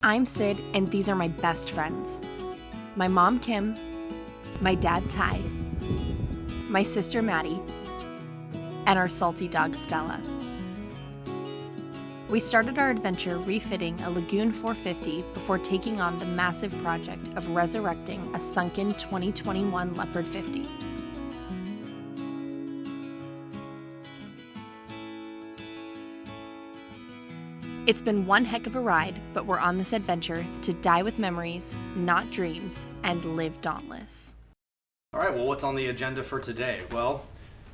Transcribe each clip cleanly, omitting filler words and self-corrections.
I'm Sid, and these are my best friends. My mom, Kim, my dad, Ty, my sister, Maddie, and our salty dog, Stella. We started our adventure refitting a Lagoon 450 before taking on the massive project of resurrecting a sunken 2021 Leopard 50. It's been one heck of a ride, but we're on this adventure to die with memories, not dreams, and live dauntless. All right, well, what's on the agenda for today? Well,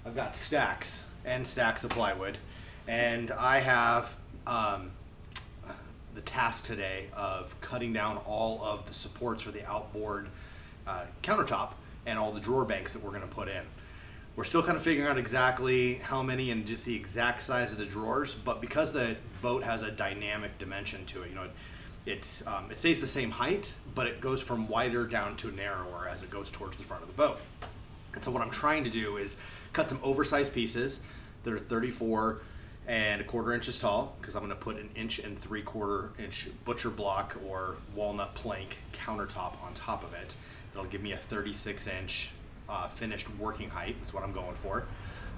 I've got stacks and stacks of plywood, and I have the task today of cutting down all of the supports for the outboard countertop and all the drawer banks that we're going to put in. We're still kind of figuring out exactly how many and just the exact size of the drawers, but because the boat has a dynamic dimension to it, it stays the same height, but it goes from wider down to narrower as it goes towards the front of the boat. And so what I'm trying to do is cut some oversized pieces that are 34 and 1/4 inches tall, because I'm going to put an 1 3/4 inch butcher block or walnut plank countertop on top of it. That'll give me a 36-inch finished working height. That's what I'm going for.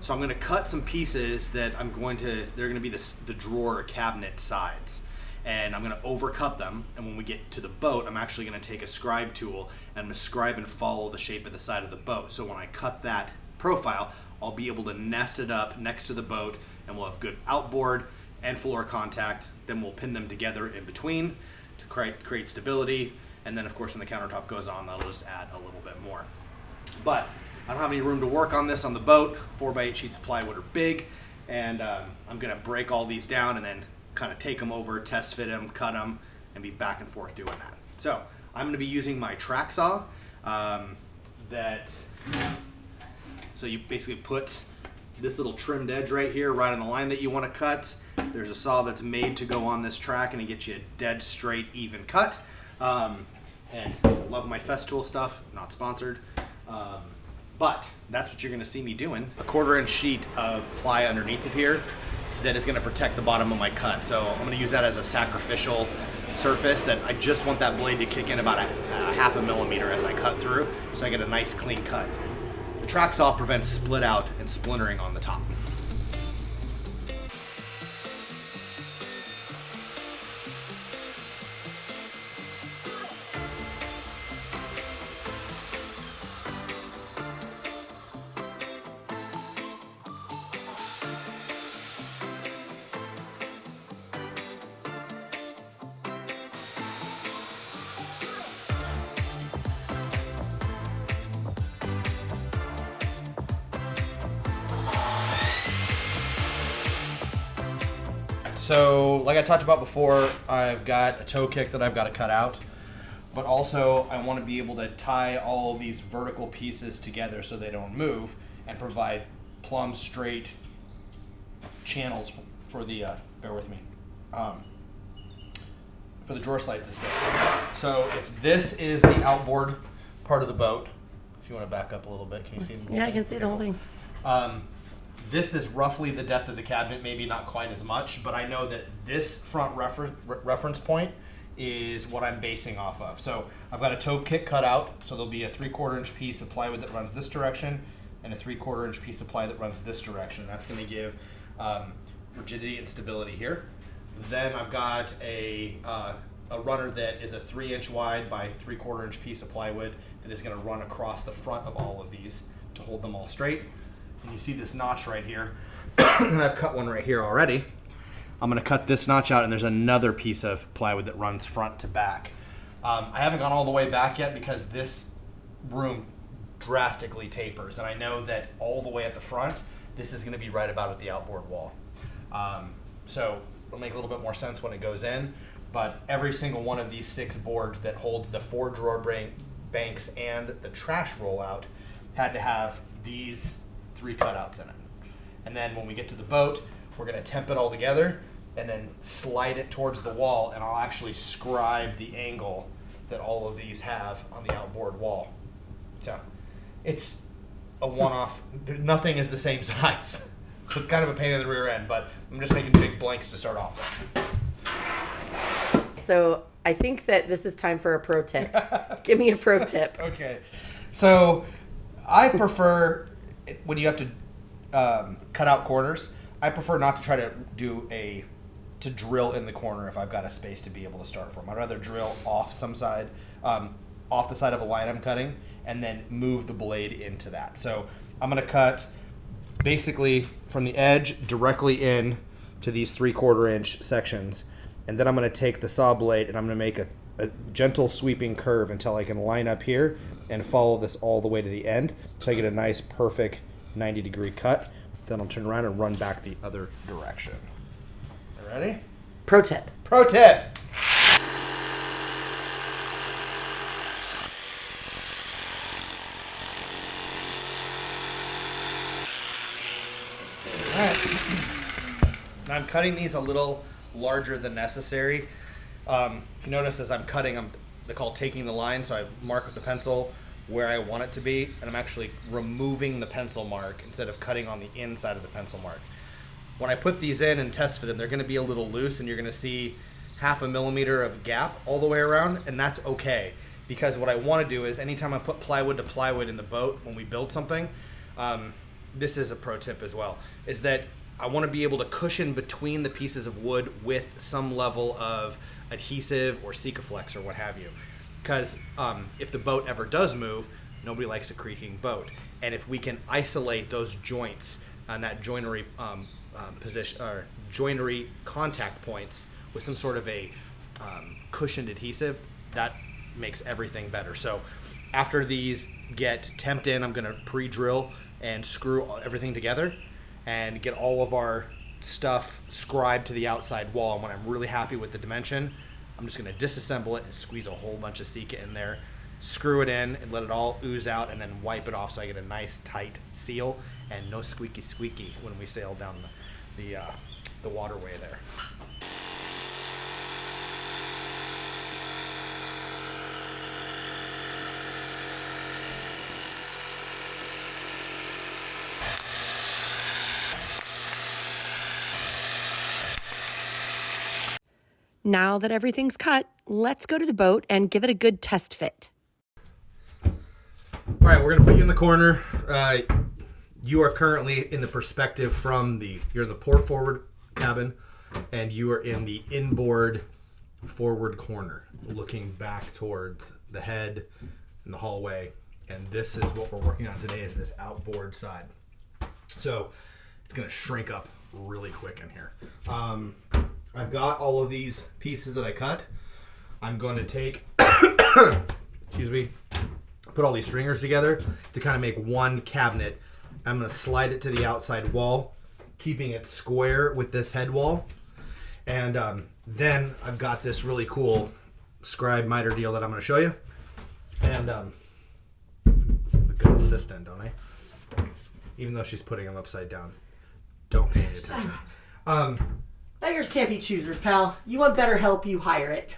So I'm going to cut some pieces that they're going to be the drawer cabinet sides, and I'm going to overcut them, and when we get to the boat, I'm actually going to take a scribe tool and I'm going to scribe and follow the shape of the side of the boat. So when I cut that profile, I'll be able to nest it up next to the boat, and we'll have good outboard and floor contact. Then we'll pin them together in between to create stability, and then of course when the countertop goes on, that'll just add a little bit more. But I don't have any room to work on this on the boat. 4x8 sheets of plywood are big, and I'm going to break all these down and then kind of take them over, test fit them, cut them, and be back and forth doing that. So I'm going to be using my track saw. So you basically put this little trimmed edge right here, right on the line that you want to cut. There's a saw that's made to go on this track, and it gets you a dead straight, even cut. And I love my Festool stuff, not sponsored. But that's what you're going to see me doing. A 1/4 inch sheet of ply underneath of here that is going to protect the bottom of my cut. So I'm going to use that as a sacrificial surface that I just want that blade to kick in about a 1/2 millimeter as I cut through, so I get a nice clean cut. The track saw prevents split out and splintering on the top. So, like I talked about before, I've got a toe kick that I've got to cut out, but also I want to be able to tie all of these vertical pieces together so they don't move and provide plumb straight channels for the, bear with me, for the drawer slides to sit. So if this is the outboard part of the boat, if you want to back up a little bit, can you see the whole thing? I can see the whole thing. This is roughly the depth of the cabinet, maybe not quite as much, but I know that this front reference point is what I'm basing off of. So I've got a toe kick cut out, so there'll be a 3/4 inch piece of plywood that runs this direction and a 3/4 inch piece of ply that runs this direction. That's going to give rigidity and stability here. Then I've got a runner that is a 3-inch wide by 3/4 inch piece of plywood that is going to run across the front of all of these to hold them all straight. And you see this notch right here, and I've cut one right here already. I'm going to cut this notch out, and there's another piece of plywood that runs front to back. I haven't gone all the way back yet because this room drastically tapers, and I know that all the way at the front, this is going to be right about at the outboard wall. So it'll make a little bit more sense when it goes in, but every single one of these 6 boards that holds the 4 drawer banks and the trash rollout had to have these 3 cutouts in it. And then when we get to the boat, we're going to temp it all together and then slide it towards the wall, and I'll actually scribe the angle that all of these have on the outboard wall. So it's a one-off. Nothing is the same size. So it's kind of a pain in the rear end, but I'm just making big blanks to start off with. so I think that this is time for a pro tip. Give me a pro tip. Okay. So I prefer, when you have to cut out corners, I prefer not to try to to drill in the corner if I've got a space to be able to start from. I'd rather drill off the side of a line I'm cutting, and then move the blade into that. So I'm going to cut basically from the edge directly in to these 3/4 inch sections, and then I'm going to take the saw blade and I'm going to make a gentle sweeping curve until I can line up here and follow this all the way to the end, so I get a nice perfect 90-degree cut. Then I'll turn around and run back the other direction. You ready? Pro tip. Pro tip! Now I'm cutting these a little larger than necessary. If you notice, as I'm cutting, they call taking the line, so I mark with the pencil where I want it to be, and I'm actually removing the pencil mark instead of cutting on the inside of the pencil mark. When I put these in and test fit them, they're going to be a little loose, and you're going to see 0.5 millimeter of gap all the way around, and that's okay, because what I want to do is anytime I put plywood to plywood in the boat when we build something, this is a pro tip as well, is that I want to be able to cushion between the pieces of wood with some level of adhesive or Sikaflex or what have you. Because if the boat ever does move, nobody likes a creaking boat. And if we can isolate those joints and that joinery position or joinery contact points with some sort of a cushioned adhesive, that makes everything better. So after these get temped in, I'm going to pre-drill and screw everything together and get all of our stuff scribed to the outside wall. And when I'm really happy with the dimension, I'm just going to disassemble it and squeeze a whole bunch of Sika in there, screw it in and let it all ooze out, and then wipe it off so I get a nice tight seal and no squeaky squeaky when we sail down the waterway there. Now that everything's cut, let's go to the boat and give it a good test fit. All right, we're going to put you in the corner. You are currently in the perspective you're in the port forward cabin, and you are in the inboard forward corner, looking back towards the head and the hallway. And this is what we're working on today, is this outboard side. So it's going to shrink up really quick in here. I've got all of these pieces that I cut. I'm going to take, put all these stringers together to kind of make one cabinet. I'm going to slide it to the outside wall, keeping it square with this head wall. And then I've got this really cool scribe miter deal that I'm going to show you. And I'm a good assistant, don't I? Even though she's putting them upside down. Don't pay any attention. Beggars can't be choosers, pal. You want better help, you hire it.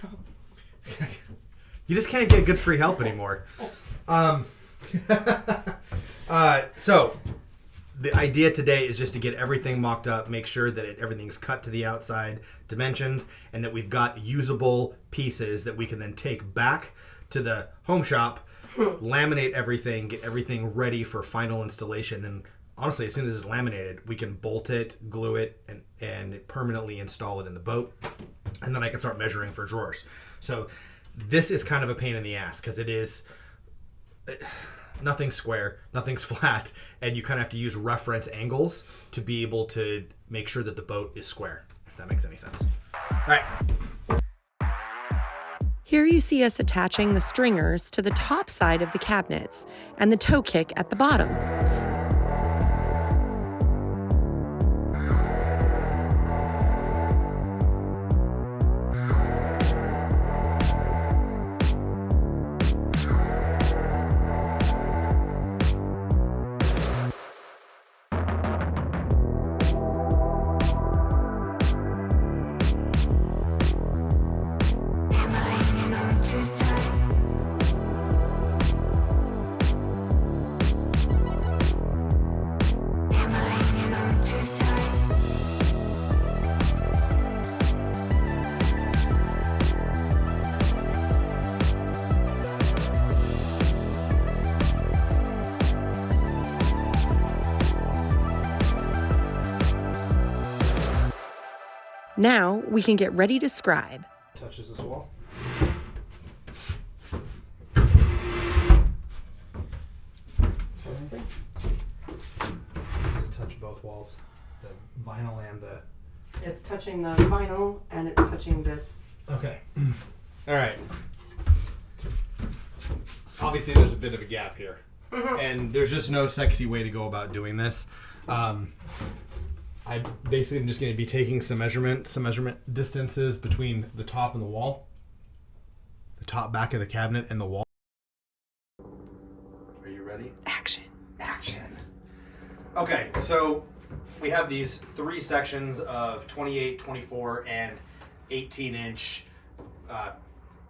You just can't get good free help anymore. So the idea today is just to get everything mocked up, make sure that everything's cut to the outside dimensions, and that we've got usable pieces that we can then take back to the home shop, laminate everything, get everything ready for final installation. And honestly, as soon as it's laminated, we can bolt it, glue it, and permanently install it in the boat. And then I can start measuring for drawers. So this is kind of a pain in the ass, because it is nothing's square, nothing's flat, and you kind of have to use reference angles to be able to make sure that the boat is square, if that makes any sense. All right. Here you see us attaching the stringers to the top side of the cabinets and the toe kick at the bottom. Now we can get ready to scribe. Touches this wall. Okay. Does it touch both walls? The vinyl and the... It's touching the vinyl and it's touching this. Okay. All right. Obviously, there's a bit of a gap here. And there's just no sexy way to go about doing this. I basically am just going to be taking some measurement distances between the top and the wall. The top back of the cabinet and the wall. Are you ready? Action. Action. Okay, so we have these 3 sections of 28, 24, and 18-inch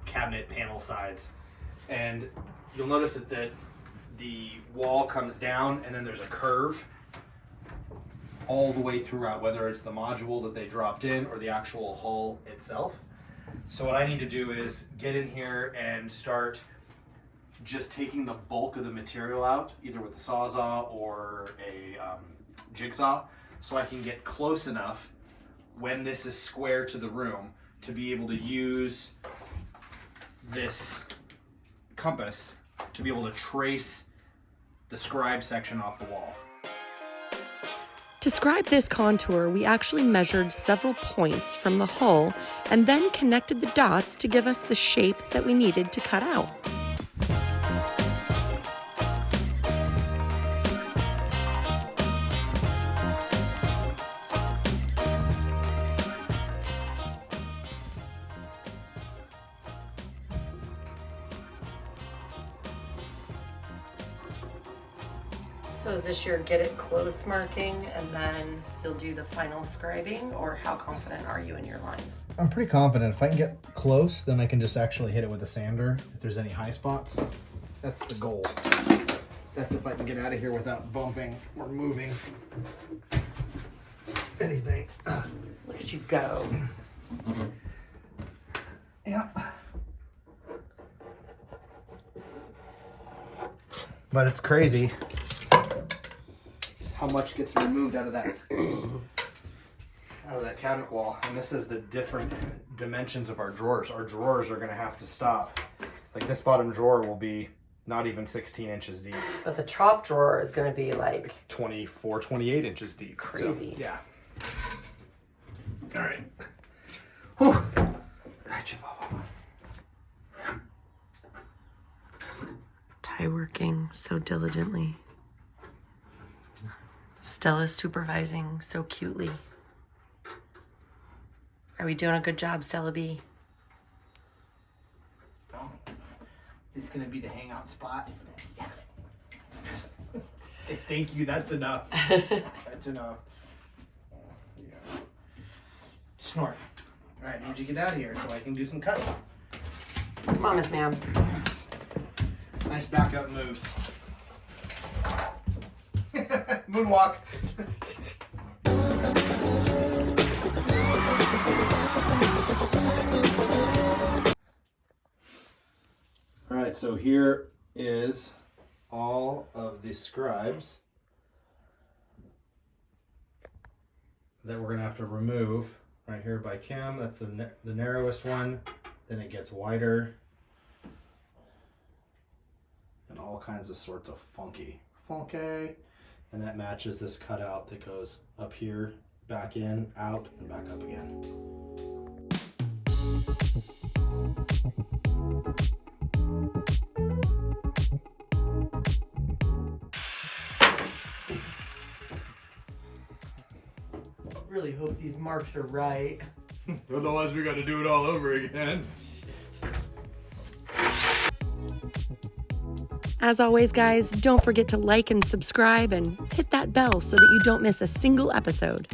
cabinet panel sides. And you'll notice that the wall comes down and then there's a curve all the way throughout, whether it's the module that they dropped in or the actual hull itself. So what I need to do is get in here and start just taking the bulk of the material out, either with the Sawzall or a jigsaw, so I can get close enough when this is square to the room to be able to use this compass to be able to trace the scribe section off the wall. To scribe this contour, we actually measured several points from the hull and then connected the dots to give us the shape that we needed to cut out. So is this your get it close marking and then you'll do the final scribing, or how confident are you in your line? I'm pretty confident. If I can get close, then I can just actually hit it with a sander if there's any high spots. That's the goal. That's if I can get out of here without bumping or moving anything. Look at you go. Yeah. But it's crazy how much gets removed out of that cabinet wall. And this is the different dimensions of our drawers. Our drawers are going to have to stop. Like this bottom drawer will be not even 16 inches deep. But the top drawer is going to be like 24, 28 inches deep. crazy. So, yeah. All right. Whew. Ty working so diligently. Stella's supervising so cutely. Are we doing a good job, Stella B? Is this going to be the hangout spot? Thank you. That's enough. That's enough. Yeah. Snort. All right, I need you to get out of here so I can do some cutting. Mamas, ma'am. Nice backup moves. Moonwalk. All right, so here is all of the scribes that we're gonna have to remove right here by Kim. That's the narrowest one. Then it gets wider. And all kinds of sorts of funky. And that matches this cutout that goes up here, back in, out, and back up again. I really hope these marks are right. Otherwise we gotta do it all over again. As always, guys, don't forget to like and subscribe and hit that bell so that you don't miss a single episode.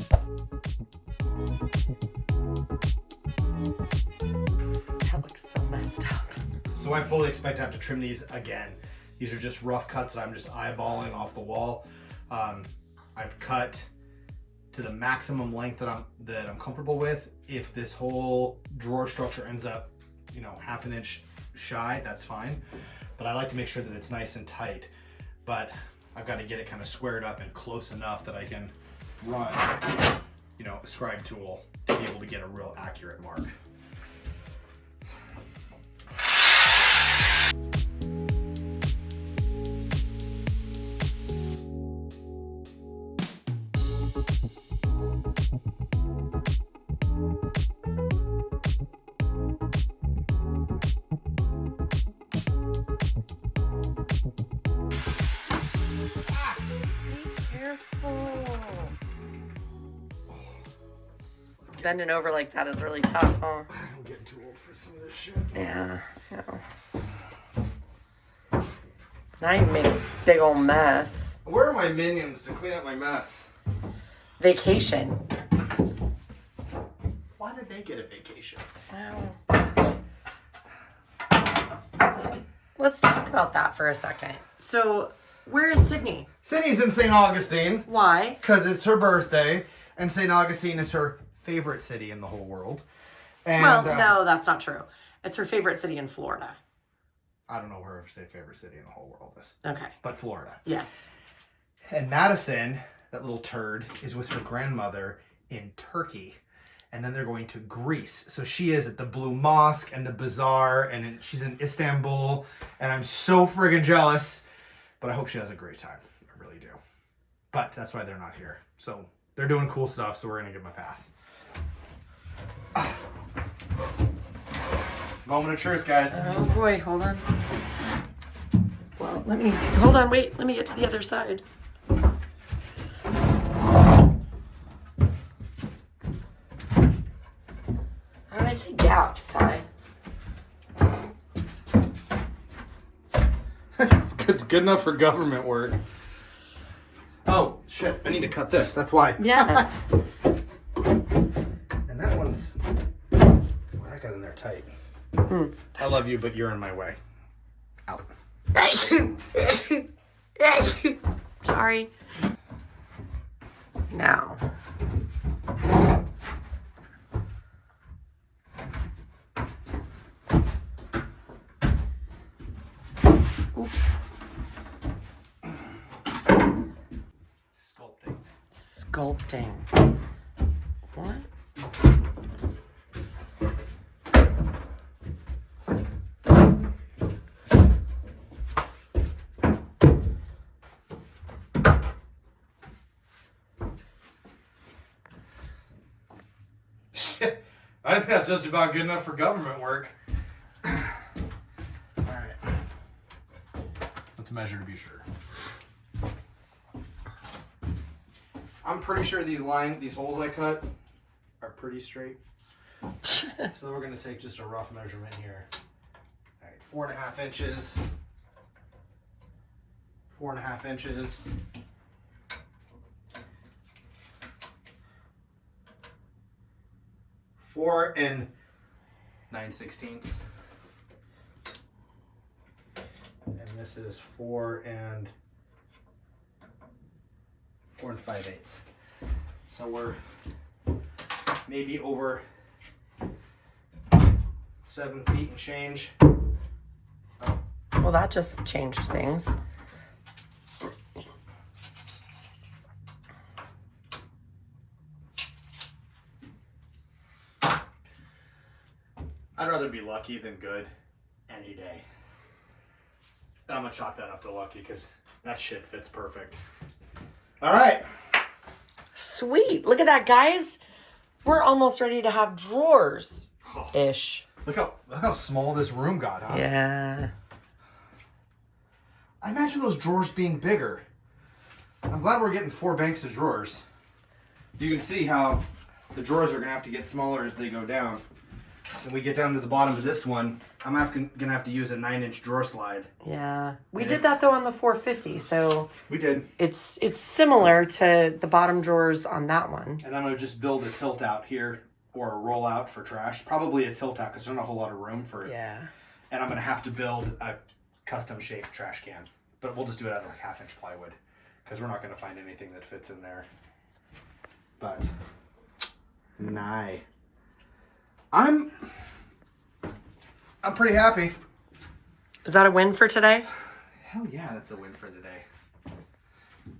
That looks so messed up. So I fully expect to have to trim these again. These are just rough cuts that I'm just eyeballing off the wall. I've cut to the maximum length that I'm comfortable with. If this whole drawer structure ends up, half an inch shy, that's fine. But I like to make sure that it's nice and tight. But I've got to get it kind of squared up and close enough that I can run, a scribe tool to be able to get a real accurate mark. Bending over like that is really tough, huh? I'm getting too old for some of this shit. Yeah. Now you made a big old mess. Where are my minions to clean up my mess? Vacation. Why did they get a vacation? Wow. Let's talk about that for a second. So, where is Sydney? Sydney's in St. Augustine. Why? Because it's her birthday, and St. Augustine is her favorite city in the whole world. And, Well, no, that's not true. It's her favorite city in Florida. I don't know where her favorite city in the whole world is. Okay. But Florida. Yes. And Madison, that little turd, is with her grandmother in Turkey. And then they're going to Greece. So she is at the Blue Mosque and the Bazaar, and she's in Istanbul. And I'm so friggin' jealous. But I hope she has a great time. I really do. But that's why they're not here. So they're doing cool stuff, so we're going to give them a pass. Moment of truth, guys. Oh boy, hold on. Well, hold on, wait, let me get to the other side. How do I see gaps, Ty? It's good enough for government work. Oh, shit, I need to cut this, that's why. Yeah. And that one's... Well, I got in there tight. I love you, but you're in my way. Out. Sorry. Now. Oops. Sculpting. What? I think that's just about good enough for government work. Alright. Let's measure to be sure. I'm pretty sure these holes I cut are pretty straight. So we're going to take just a rough measurement here. Alright, 4.5 inches. 4.5 inches. 4 9/16. And this is 4 5/8. So we're maybe over 7 feet and change. Well, that just changed things. I'd rather be lucky than good any day. I'm gonna chalk that up to lucky because that shit fits perfect. All right. Sweet. Look at that, guys. We're almost ready to have drawers-ish. Look how small this room got, huh? Yeah. I imagine those drawers being bigger. I'm glad we're getting 4 banks of drawers. You can see how the drawers are gonna have to get smaller as they go down. When we get down to the bottom of this one, I'm gonna have to use a 9-inch drawer slide. Yeah. We did that though on the 450, so We did. it's similar to the bottom drawers on that one. And then I'm gonna just build a tilt out here or a roll out for trash. Probably a tilt out because there's not a whole lot of room for it. Yeah. And I'm gonna have to build a custom shaped trash can. But we'll just do it out of like 1/2-inch plywood because we're not gonna find anything that fits in there. But nah. I'm pretty happy. Is that a win for today? Hell yeah, that's a win for today.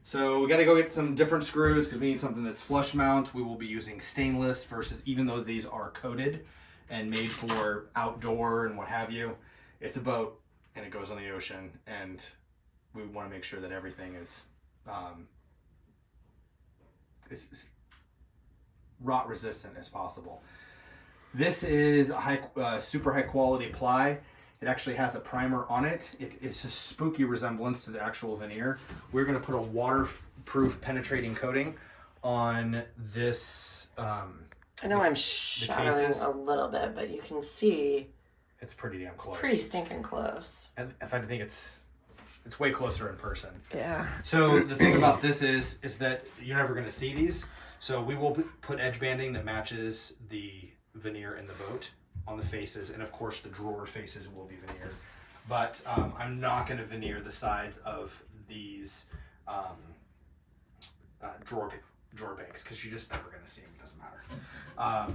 So we got to go get some different screws because we need something that's flush mount. We will be using stainless versus, even though these are coated and made for outdoor and what have you, it's a boat and it goes on the ocean, and we want to make sure that everything is rot resistant as possible. This is a super high quality ply. It actually has a primer on it. It's a spooky resemblance to the actual veneer. We're going to put a waterproof penetrating coating on this. I know I'm shadowing a little bit, but you can see it's pretty damn close. It's pretty stinking close. And in fact, I think it's way closer in person. Yeah. So the thing about this is that you're never going to see these. So we will put edge banding that matches the veneer in the boat on the faces, and of course the drawer faces will be veneered. But I'm not going to veneer the sides of these drawer banks because you're just never going to see them. It doesn't matter.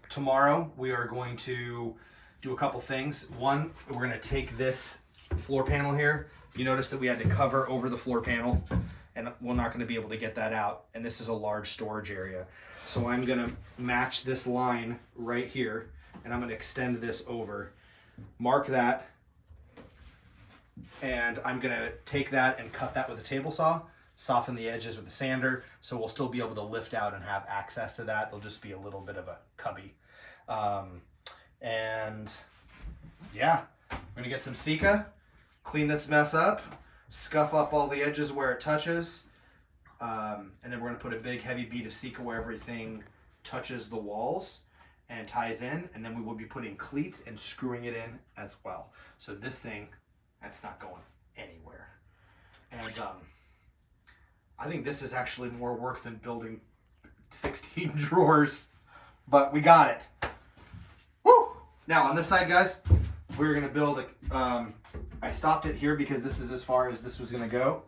Tomorrow we are going to do a couple things. One, we're going to take this floor panel here. You notice that we had to cover over the floor panel, and we're not going to be able to get that out. And this is a large storage area. So I'm going to match this line right here, and I'm going to extend this over, mark that, and I'm going to take that and cut that with a table saw, soften the edges with the sander, so we'll still be able to lift out and have access to that. There'll just be a little bit of a cubby. And yeah, we're going to get some Sika, clean this mess up, scuff up all the edges where it touches, and then we're going to put a big heavy bead of Sika where everything touches the walls and ties in, and then we will be putting cleats and screwing it in as well. So this thing, that's not going anywhere. And I think this is actually more work than building 16 drawers, but we got it. Woo! Now on this side, guys, we're gonna build I stopped it here because this is as far as this was gonna go.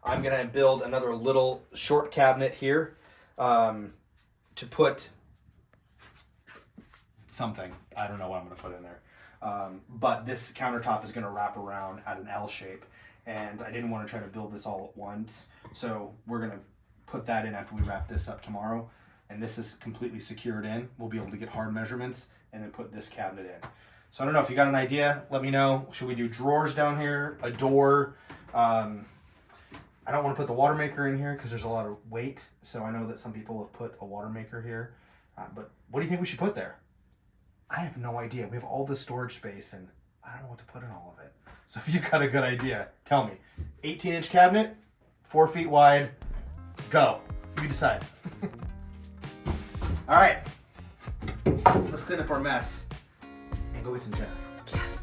I'm gonna build another little short cabinet here to put something. I don't know what I'm gonna put in there. But this countertop is gonna wrap around at an L shape, and I didn't want to try to build this all at once. So we're gonna put that in after we wrap this up tomorrow. And this is completely secured in. We'll be able to get hard measurements and then put this cabinet in. So I don't know if you got an idea, let me know. Should we do drawers down here, a door? I don't want to put the water maker in here because there's a lot of weight. So I know that some people have put a water maker here. But what do you think we should put there? I have no idea. We have all this storage space and I don't know what to put in all of it. So if you got a good idea, tell me. 18-inch cabinet, 4 feet wide, go. You decide. All right, let's clean up our mess and go get some dinner. Yes.